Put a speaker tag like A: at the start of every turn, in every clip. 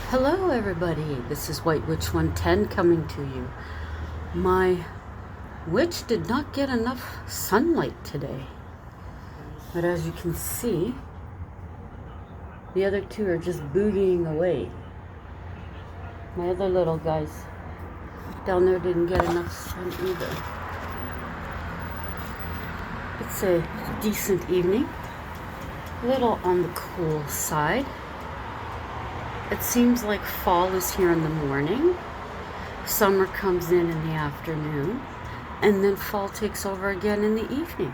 A: Hello everybody, this is White Witch 110 coming to you. My witch did not get enough sunlight today. But as you can see, the other two are just boogieing away. My other little guys down there didn't get enough sun either. It's a decent evening, a little on the cool side. It seems like fall is here in the morning, summer comes in the afternoon, and then fall takes over again in the evening.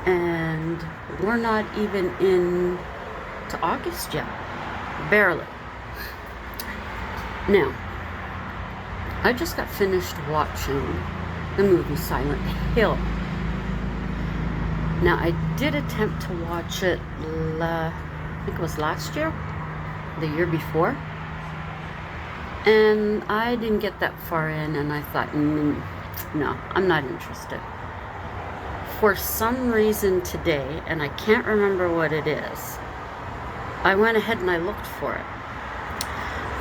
A: And we're not even into August yet, barely. Now, I just got finished watching the movie Silent Hill. Now, I did attempt to watch it, I think it was last year, the year before, and I didn't get that far in, and I thought, no, I'm not interested. For some reason today, and I can't remember what it is, I went ahead and I looked for it,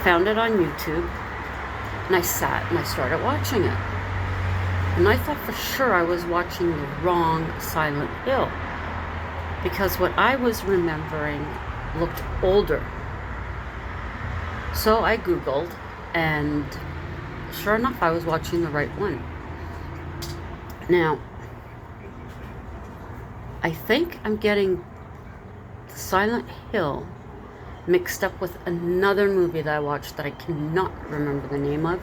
A: found it on YouTube, and I sat and I started watching it. And I thought for sure I was watching the wrong Silent Hill, because what I was remembering looked older. So I Googled, and sure enough, I was watching the right one. Now, I think I'm getting Silent Hill mixed up with another movie that I watched that I cannot remember the name of.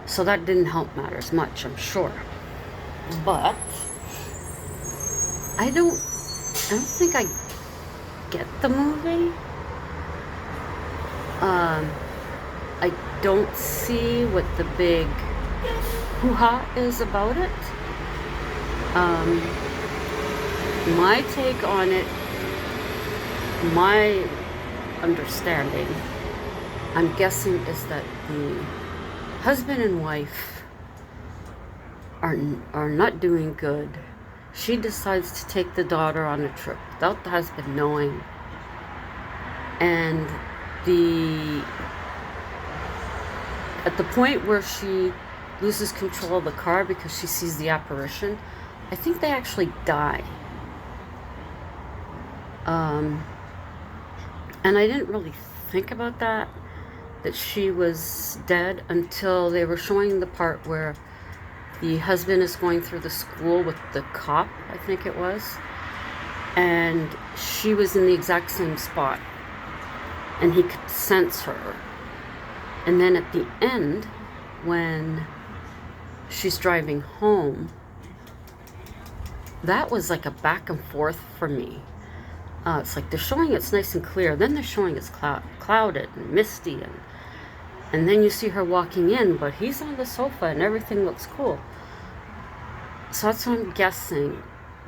A: So that didn't help matters much, I'm sure. But I don't think I get the movie. I don't see what the big hoo-ha is about it. My take on it, my understanding, I'm guessing, is that the husband and wife are not doing good. She decides to take the daughter on a trip without the husband knowing, and at the point where she loses control of the car because she sees the apparition, I think they actually die. And I didn't really think about that she was dead, until they were showing the part where the husband is going through the school with the cop, I think it was, and she was in the exact same spot, and he could sense her. And then at the end, when she's driving home, that was like a back and forth for me. It's like they're showing it's nice and clear, then they're showing it's clouded and misty, and then you see her walking in, but he's on the sofa and everything looks cool. So that's what I'm guessing.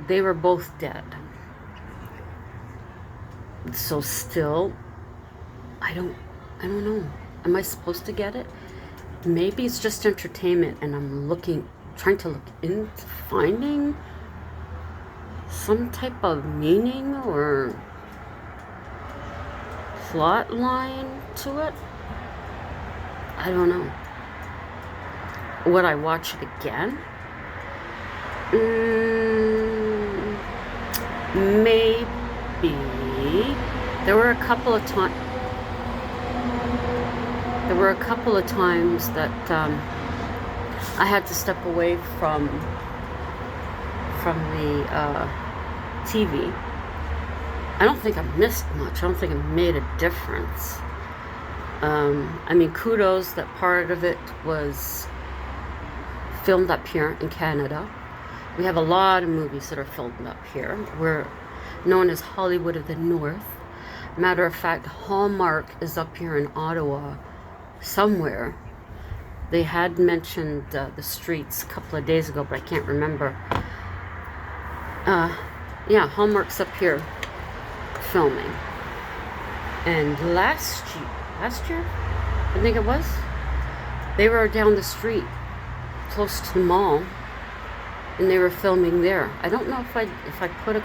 A: They were both dead. So still, I don't know. Am I supposed to get it? Maybe it's just entertainment, and I'm trying to look into finding some type of meaning or plot line to it. I don't know. Would I watch it again? Maybe. There were a couple of times that I had to step away from the TV. I don't think I missed much. I don't think it made a difference. I mean, kudos that part of it was filmed up here in Canada. We have a lot of movies that are filmed up here. We're known as Hollywood of the North. Matter of fact, Hallmark is up here in Ottawa somewhere. They had mentioned the streets a couple of days ago, but I can't remember. Yeah, Hallmark's up here filming. And last year, I think it was, they were down the street close to the mall, and they were filming there. I don't know if I put a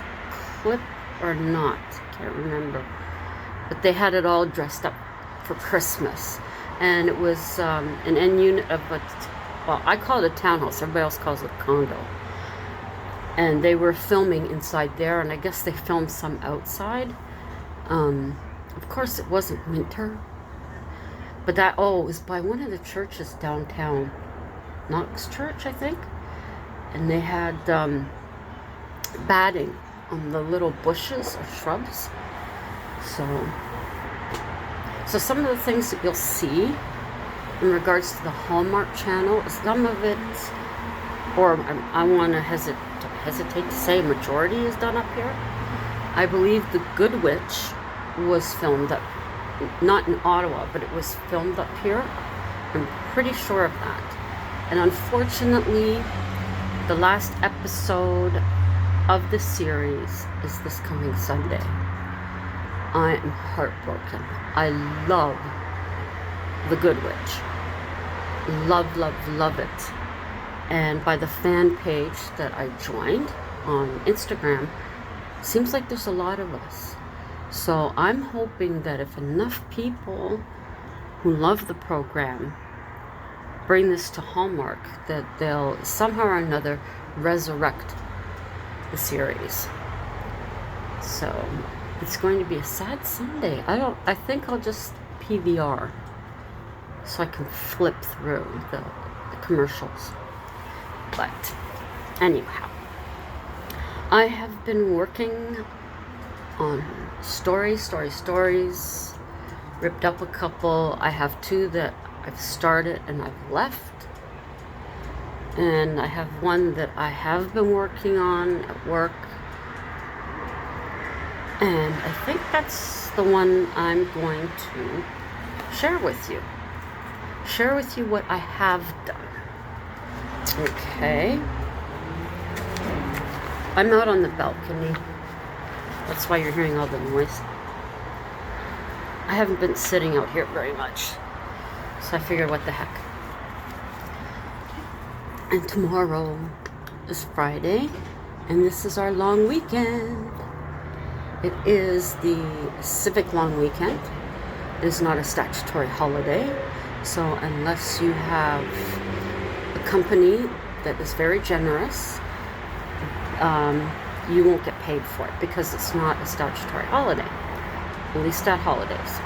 A: clip or not. Can't remember. But they had it all dressed up for Christmas. And it was an end unit of a, well, I call it a townhouse. Everybody else calls it a condo. And they were filming inside there, and I guess they filmed some outside. Of course, it wasn't winter. But that, it was by one of the churches downtown. Knox Church, I think. And they had batting on the little bushes or shrubs. So some of the things that you'll see in regards to the Hallmark channel, some of it, or I want to hesitate to say majority is done up here. I believe The Good Witch was filmed up, not in Ottawa, but it was filmed up here. I'm pretty sure of that. And unfortunately, the last episode of the series is this coming Sunday. I am heartbroken. I love The Good Witch. Love, love, love it. And by the fan page that I joined on Instagram, seems like there's a lot of us. So I'm hoping that if enough people who love the program bring this to Hallmark, that they'll somehow or another resurrect the series. So it's going to be a sad Sunday. I think I'll just PVR so I can flip through the commercials. But anyhow, I have been working on stories, ripped up a couple. I have 2 that I've started and I've left. And I have one that I have been working on at work. And I think that's the one I'm going to share with you. Share with you what I have done. Okay. I'm out on the balcony. That's why you're hearing all the noise. I haven't been sitting out here very much. So I figured, what the heck. And tomorrow is Friday. And this is our long weekend. It is the civic long weekend. It is not a statutory holiday. So unless you have a company that is very generous, you won't get paid for it because it's not a statutory holiday, at least at holidays.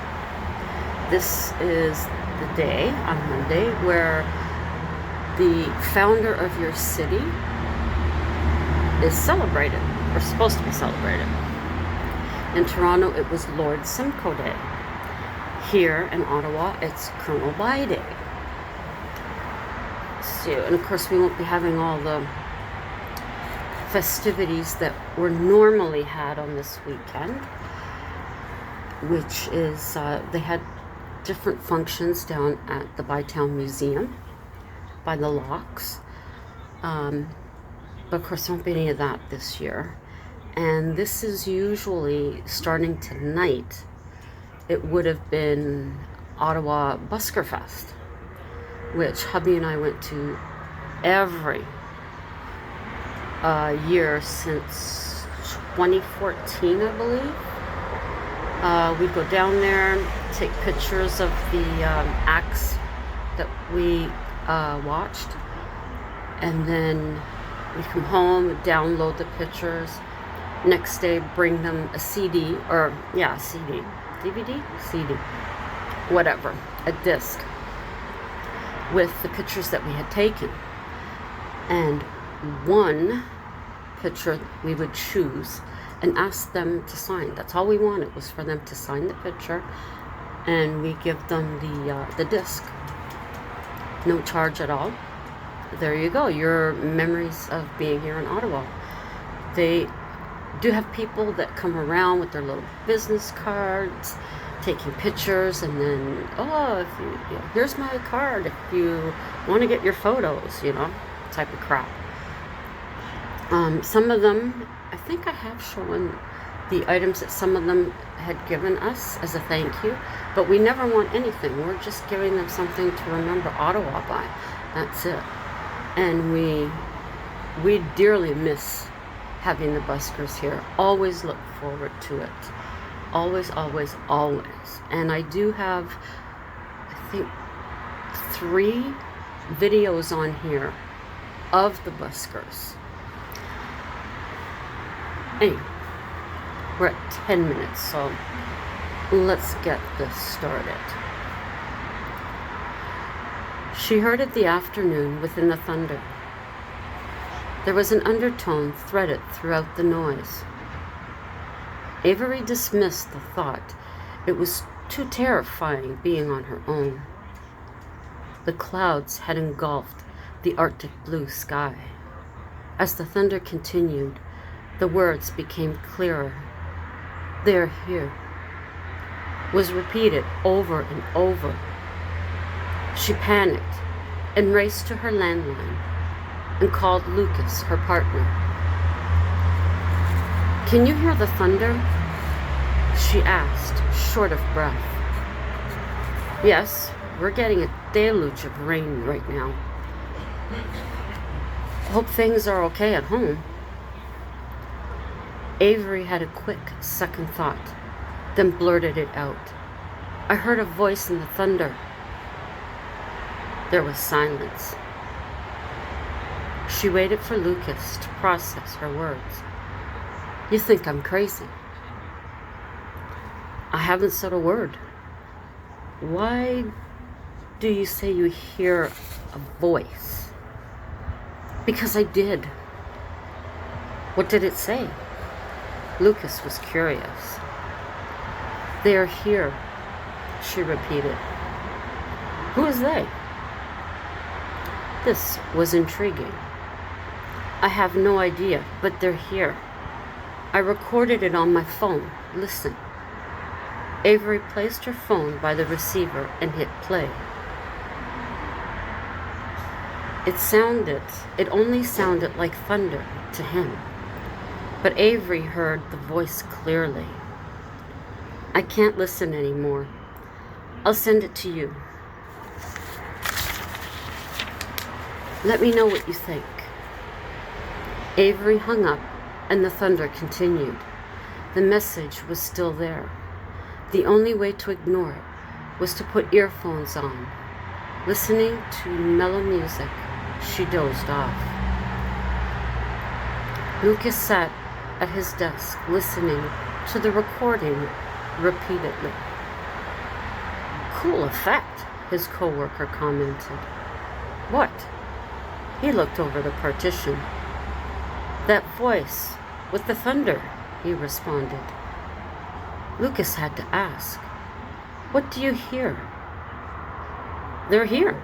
A: This is the day on Monday where the founder of your city is celebrated, or supposed to be celebrated. In Toronto, it was Lord Simcoe Day. Here in Ottawa, it's Colonel By Day. So, and of course, we won't be having all the festivities that were normally had on this weekend, which is, they had different functions down at the Bytown Museum by the locks. But of course, there won't be any of that this year. And this is usually starting tonight. It would have been Ottawa Busker Fest, which hubby and I went to every year since 2014, I believe. We'd go down there, take pictures of the acts that we watched, and then we'd come home, download the pictures. Next day, bring them a CD, CD, DVD? CD, whatever, a disc with the pictures that we had taken. And one picture we would choose and ask them to sign. That's all we wanted, was for them to sign the picture, and we give them the disc. No charge at all. There you go, your memories of being here in Ottawa. They do have people that come around with their little business cards, taking pictures, and then, here's my card if you want to get your photos, type of crap. Some of them, I think I have shown the items that some of them had given us as a thank you, but we never want anything. We're just giving them something to remember Ottawa by. That's it. And we dearly miss having the buskers here. Always look forward to it. Always, always, always. And I do have, I think, 3 videos on here of the buskers. Anyway, we're at 10 minutes, so let's get this started. She heard it the afternoon within the thunder. There was an undertone threaded throughout the noise. Avery dismissed the thought. It was too terrifying being on her own. The clouds had engulfed the Arctic blue sky. As the thunder continued, the words became clearer. "They're here," was repeated over and over. She panicked and raced to her landline and called Lucas, her partner. "Can you hear the thunder?" she asked, short of breath. "Yes, we're getting a deluge of rain right now. Hope things are okay at home." Avery had a quick second thought, then blurted it out. "I heard a voice in the thunder." There was silence. She waited for Lucas to process her words. "You think I'm crazy?" "I haven't said a word." "Why do you say you hear a voice?" "Because I did." "What did it say?" Lucas was curious. "They are here," she repeated. "Who is they?" This was intriguing. "I have no idea, but they're here. I recorded it on my phone. Listen." Avery placed her phone by the receiver and hit play. It only sounded like thunder to him, but Avery heard the voice clearly. "I can't listen anymore. I'll send it to you. Let me know what you think." Avery hung up and the thunder continued. The message was still there. The only way to ignore it was to put earphones on. Listening to mellow music, she dozed off. Lucas sat at his desk listening to the recording repeatedly. "Cool effect," his coworker commented. "What?" He looked over the partition. "That voice with the thunder," he responded. Lucas had to ask, "What do you hear?" "They're here,"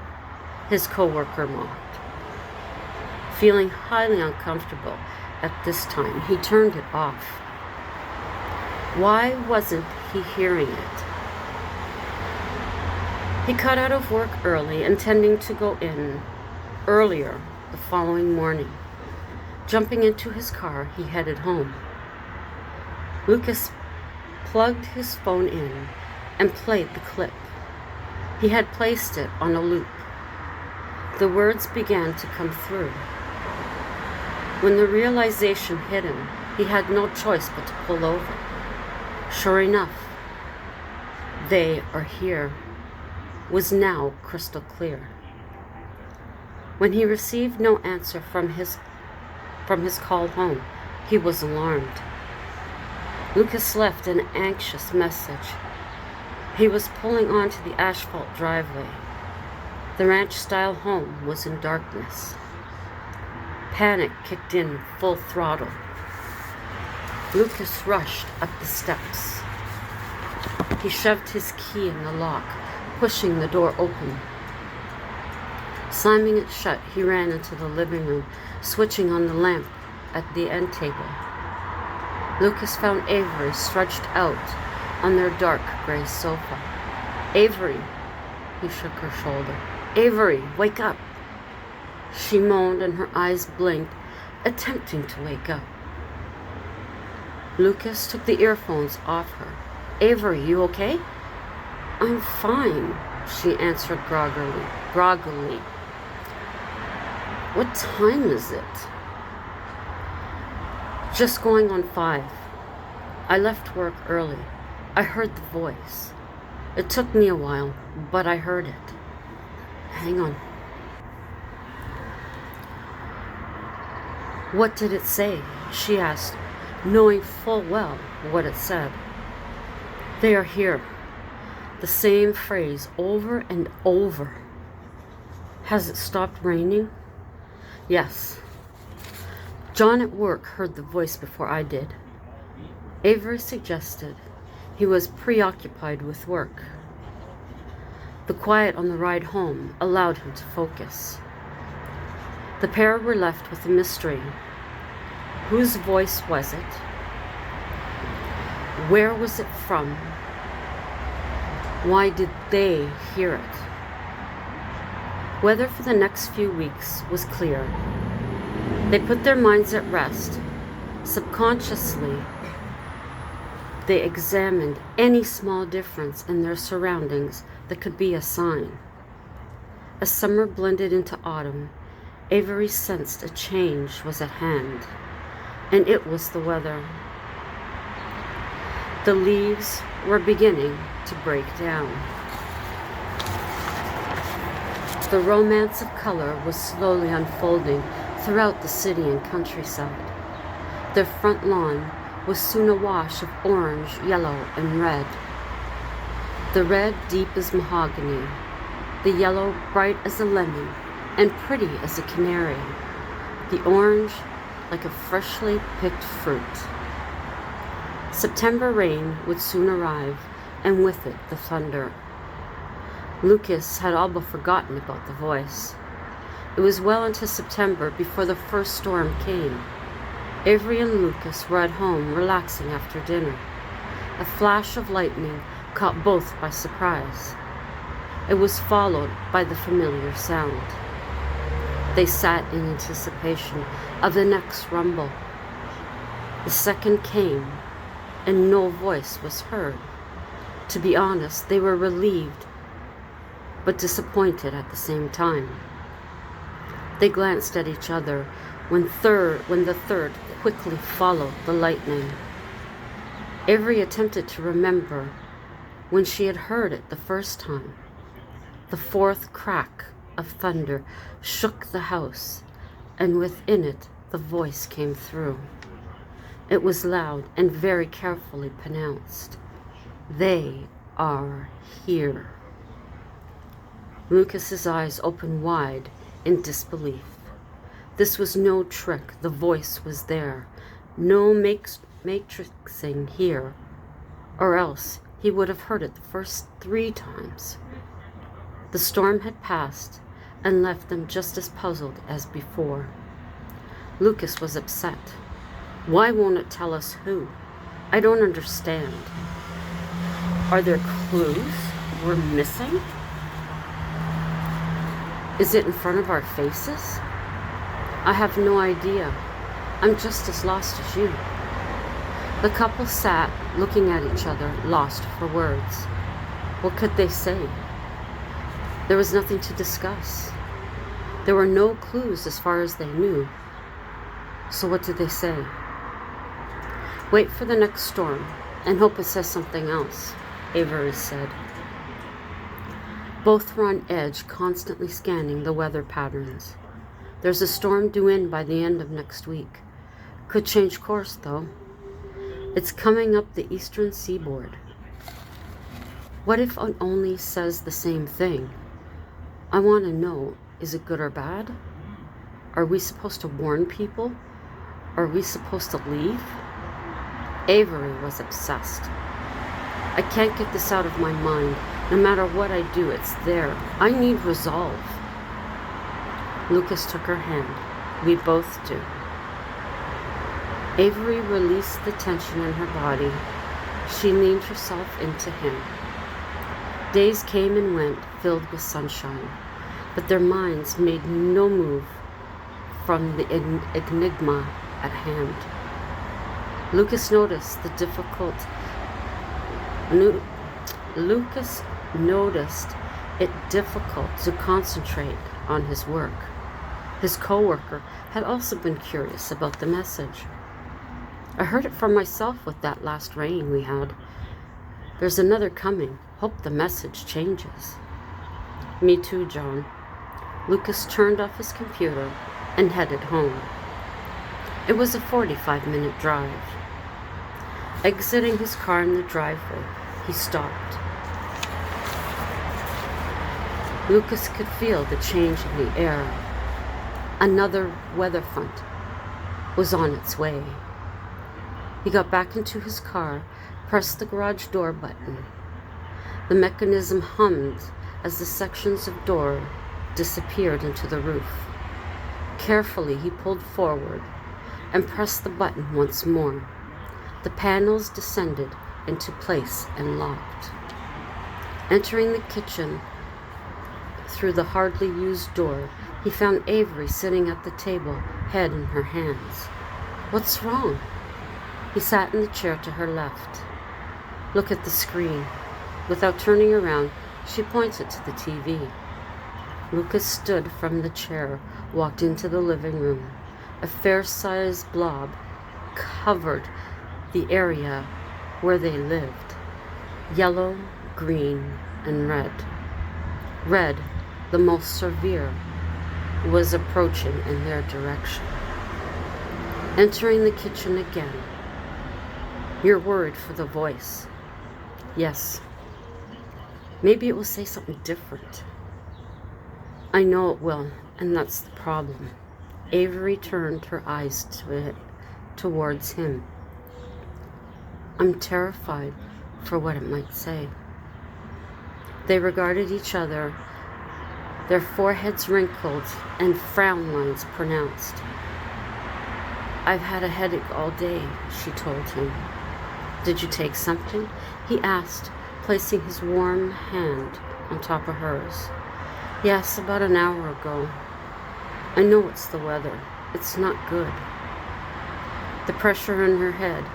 A: his coworker mocked. Feeling highly uncomfortable at this time, he turned it off. Why wasn't he hearing it? He got out of work early, intending to go in earlier the following morning. Jumping into his car, he headed home. Lucas plugged his phone in and played the clip. He had placed it on a loop. The words began to come through. When the realization hit him, he had no choice but to pull over. Sure enough, "They are here" was now crystal clear. When he received no answer from his call home, he was alarmed. Lucas left an anxious message. He was pulling onto the asphalt driveway. The ranch-style home was in darkness. Panic kicked in full throttle. Lucas rushed up the steps. He shoved his key in the lock, pushing the door open. Slamming it shut, he ran into the living room, switching on the lamp at the end table. Lucas found Avery stretched out on their dark gray sofa. "Avery," he shook her shoulder. "Avery, wake up." She moaned and her eyes blinked, attempting to wake up. Lucas took the earphones off her. "Avery, you okay?" "I'm fine," she answered groggily. "What time is it?" "Just going on 5. I left work early. I heard the voice. It took me a while, but I heard it. Hang on. What did it say? She asked, knowing full well what it said. They are here. The same phrase over and over. Has it stopped raining? Yes. John at work heard the voice before I did. Avery suggested he was preoccupied with work. The quiet on the ride home allowed him to focus. The pair were left with a mystery. Whose voice was it? Where was it from? Why did they hear it? Weather for the next few weeks was clear. They put their minds at rest. Subconsciously, they examined any small difference in their surroundings that could be a sign. As summer blended into autumn, Avery sensed a change was at hand, and it was the weather. The leaves were beginning to break down. The romance of color was slowly unfolding throughout the city and countryside. Their front lawn was soon a wash of orange, yellow, and red. The red deep as mahogany, the yellow bright as a lemon, and pretty as a canary, the orange like a freshly picked fruit. September rain would soon arrive, and with it the thunder. Lucas had all but forgotten about the voice. It was well into September before the first storm came. Avery and Lucas were at home relaxing after dinner. A flash of lightning caught both by surprise. It was followed by the familiar sound. They sat in anticipation of the next rumble. The second came, and no voice was heard. To be honest, they were relieved, but disappointed at the same time. They glanced at each other when the third quickly followed the lightning. Avery attempted to remember when she had heard it the first time. The fourth crack of thunder shook the house, and within it the voice came through. It was loud and very carefully pronounced. They are here. Lucas's eyes opened wide in disbelief. This was no trick. The voice was there. No matrixing here, or else he would have heard it the first 3 times. The storm had passed and left them just as puzzled as before. Lucas was upset. Why won't it tell us who? I don't understand. Are there clues we're missing? Is it in front of our faces? I have no idea. I'm just as lost as you. The couple sat looking at each other, lost for words. What could they say? There was nothing to discuss. There were no clues as far as they knew. So what did they say? Wait for the next storm and hope it says something else, Avery said. Both were on edge, constantly scanning the weather patterns. There's a storm due in by the end of next week. Could change course, though. It's coming up the eastern seaboard. What if it only says the same thing? I want to know, is it good or bad? Are we supposed to warn people? Are we supposed to leave? Avery was obsessed. I can't get this out of my mind. No matter what I do, it's there. I need resolve. Lucas took her hand. We both do. Avery released the tension in her body. She leaned herself into him. Days came and went, filled with sunshine, but their minds made no move from the enigma at hand. Lucas noticed it difficult to concentrate on his work. His co-worker had also been curious about the message. I heard it for myself with that last rain we had. There's another coming. Hope the message changes. Me too, John. Lucas turned off his computer and headed home. It was a 45-minute drive. Exiting his car in the driveway, he stopped. Lucas could feel the change in the air. Another weather front was on its way. He got back into his car, pressed the garage door button. The mechanism hummed as the sections of door disappeared into the roof. Carefully, he pulled forward and pressed the button once more. The panels descended into place and locked. Entering the kitchen through the hardly used door, he found Avery sitting at the table, head in her hands. What's wrong? He sat in the chair to her left. Look at the screen. Without turning around, she pointed to the TV. Lucas stood from the chair, walked into the living room. A fair-sized blob covered the area where they lived. Yellow, green, and red. Red, the most severe, was approaching in their direction. Entering the kitchen again. You're worried for the voice. Yes. Maybe it will say something different. I know it will, and that's the problem. Avery turned her eyes towards him. I'm terrified for what it might say. They regarded each other, their foreheads wrinkled and frown lines pronounced. I've had a headache all day, she told him. Did you take something? He asked, placing his warm hand on top of hers. Yes, about an hour ago. I know it's the weather. It's not good. The pressure in her head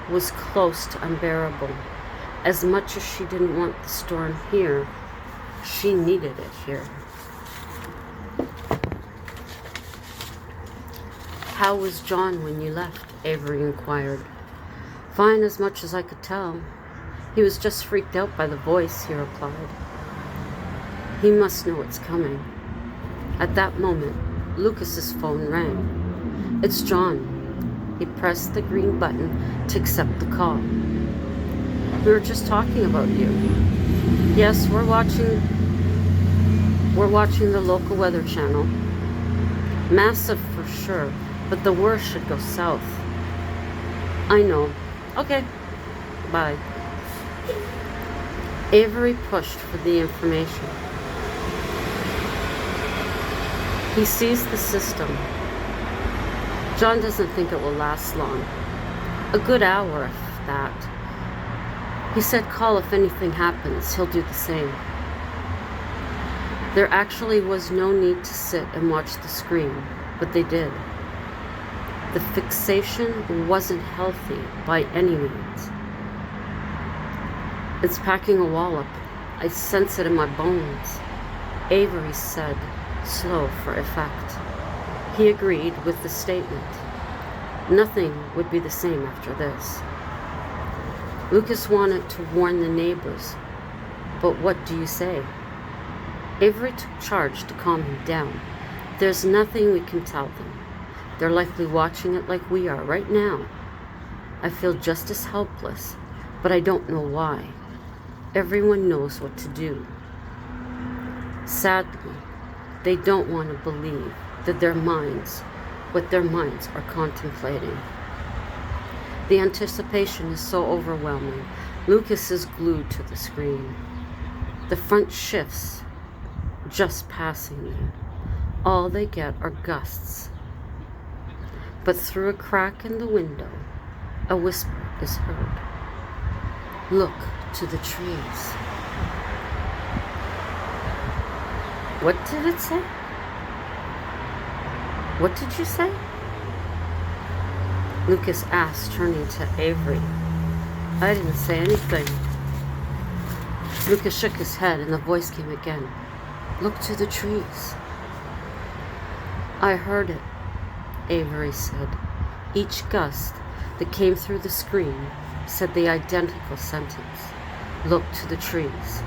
A: was close to unbearable. As much as she didn't want the storm here, she needed it here. How was John when you left? Avery inquired. Fine, as much as I could tell. He was just freaked out by the voice, he replied. He must know it's coming. At that moment, Lucas's phone rang. It's John. He pressed the green button to accept the call. We were just talking about you. Yes, we're watching the local weather channel. Massive for sure, but the worst should go south. I know. Okay. Bye. Avery pushed for the information. He seized the system. John doesn't think it will last long. A good hour, if that. He said call if anything happens. He'll do the same. There actually was no need to sit and watch the screen, but they did. The fixation wasn't healthy by any means. It's packing a wallop. I sense it in my bones, Avery said, slow for effect. He agreed with the statement. Nothing would be the same after this. Lucas wanted to warn the neighbors, but what do you say? Avery took charge to calm him down. There's nothing we can tell them. They're likely watching it like we are right now. I feel just as helpless, but I don't know why. Everyone knows what to do. Sadly, they don't want to believe that what their minds are contemplating. The anticipation is so overwhelming. Lucas is glued to the screen. The front shifts, just passing them. All they get are gusts. But through a crack in the window, a whisper is heard. Look to the trees. What did it say? What did you say? Lucas asked, turning to Avery. I didn't say anything. Lucas shook his head and the voice came again. Look to the trees. I heard it, Avery said. Each gust that came through the screen said the identical sentence. looked to the trees.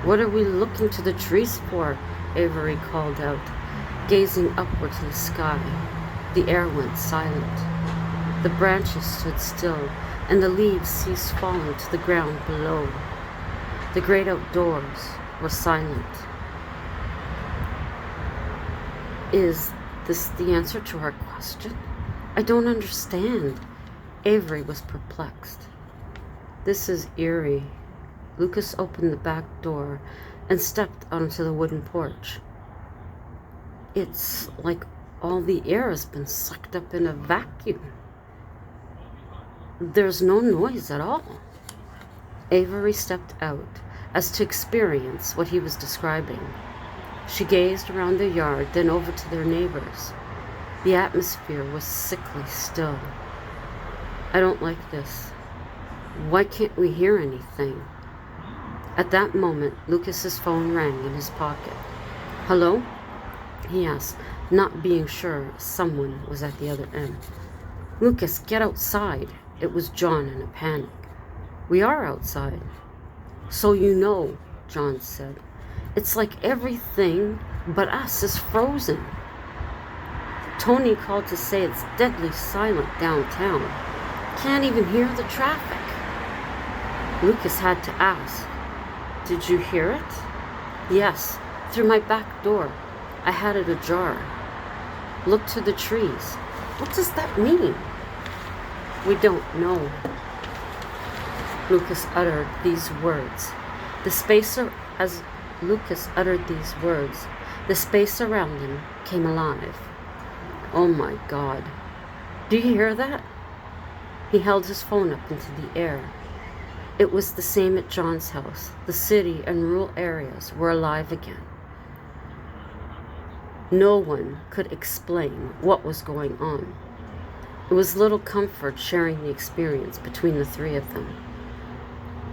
A: "What are we looking to the trees for?" Avery called out, gazing upward to the sky. The air went silent. The branches stood still, and the leaves ceased falling to the ground below. The great outdoors were silent. "Is this the answer to our question? I don't understand." Avery was perplexed. "This is eerie." Lucas opened the back door and stepped onto the wooden porch. "It's like all the air has been sucked up in a vacuum. There's no noise at all." Avery stepped out as to experience what he was describing. She gazed around the yard, then over to their neighbors. The atmosphere was sickly still. "I don't like this. Why can't we hear anything?" At that moment, Lucas's phone rang in his pocket. "Hello?" he asked, not being sure someone was at the other end. "Lucas, get outside." It was John in a panic. "We are outside." "So you know," John said. "It's like everything but us is frozen. Tony called to say it's deadly silent downtown. Can't even hear the traffic." Lucas had to ask, "Did you hear it?" "Yes, through my back door. I had it ajar." "Look to the trees." "What does that mean?" "We don't know." Lucas uttered these words. As Lucas uttered these words, the space around him came alive. "Oh my God. Do you hear that?" He held his phone up into the air. It was the same at John's house. The city and rural areas were alive again. No one could explain what was going on. It was little comfort sharing the experience between the three of them.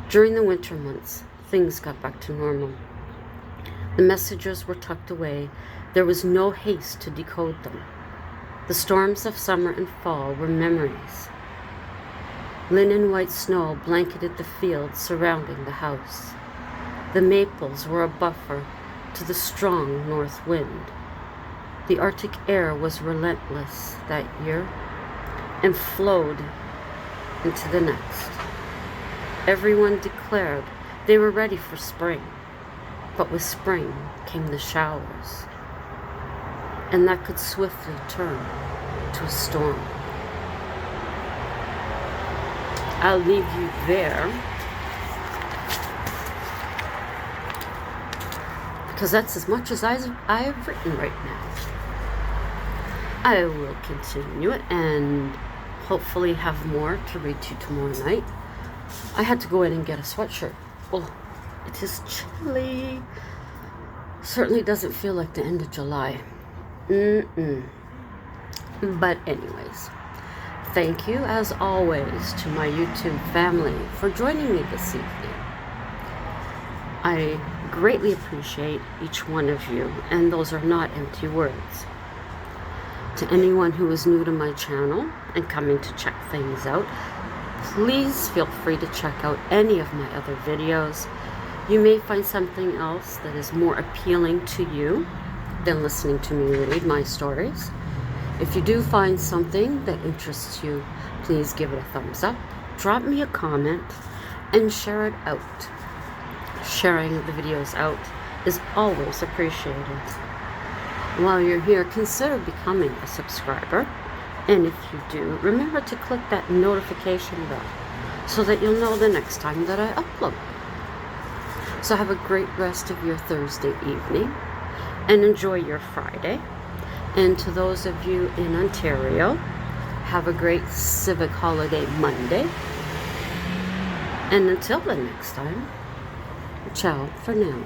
A: During the winter months, things got back to normal. The messages were tucked away. There was no haste to decode them. The storms of summer and fall were memories. Linen white snow blanketed the fields surrounding the house. The maples were a buffer to the strong north wind. The Arctic air was relentless that year and flowed into the next. Everyone declared they were ready for spring, but with spring came the showers, and that could swiftly turn to a storm. I'll leave you there, because that's as much as I have written right now. I will continue it and hopefully have more to read to you tomorrow night. I had to go in and get a sweatshirt. Oh, it is chilly. Certainly doesn't feel like the end of July. But anyways, thank you as always to my YouTube family for joining me this evening. I greatly appreciate each one of you, and those are not empty words. To anyone who is new to my channel and coming to check things out, please feel free to check out any of my other videos. You may find something else that is more appealing to you than listening to me read my stories. If you do find something that interests you, please give it a thumbs up, drop me a comment, and share it out. Sharing the videos out is always appreciated. While you're here, consider becoming a subscriber. And if you do, remember to click that notification bell so that you'll know the next time that I upload. So have a great rest of your Thursday evening and enjoy your Friday. And to those of you in Ontario, have a great civic holiday Monday. And until the next time, ciao for now.